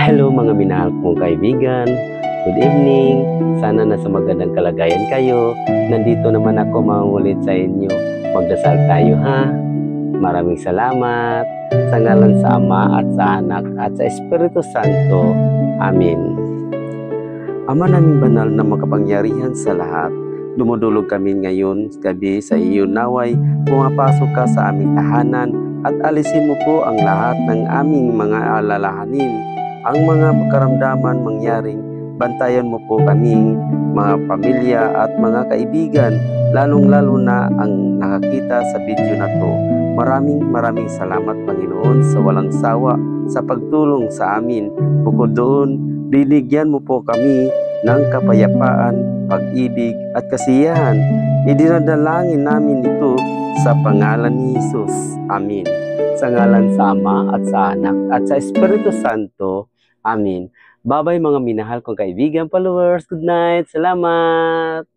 Hello mga minahal kong kaibigan. Good evening. Sana nasa magandang kalagayan kayo. Nandito naman ako mangungulit sa inyo. Magdasal tayo ha. Maraming salamat. Sa ngalan sa Ama at sa Anak at sa Espiritu Santo. Amen. Ama naming banal na makapangyarihan sa lahat, dumudulog kami ngayon gabi sa iyo naway pumapasok ka sa aming tahanan at alisin mo po ang lahat ng aming mga alalahanin. Ang mga karamdaman mangyaring, bantayan mo po kaming mga pamilya at mga kaibigan, lalong-lalo na ang nakakita sa video na to. Maraming salamat Panginoon sa walang sawa sa pagtulong sa amin. Bukod doon, binigyan mo po kami ng kapayapaan, pag-ibig at kasiyahan. Idinadalangin namin ito sa pangalan ni Jesus. Amen. Sa ngalan sa Ama at sa Anak at sa Espiritu Santo. Amen. Bye-bye mga minahal kong kaibigan, followers. Good night. Salamat.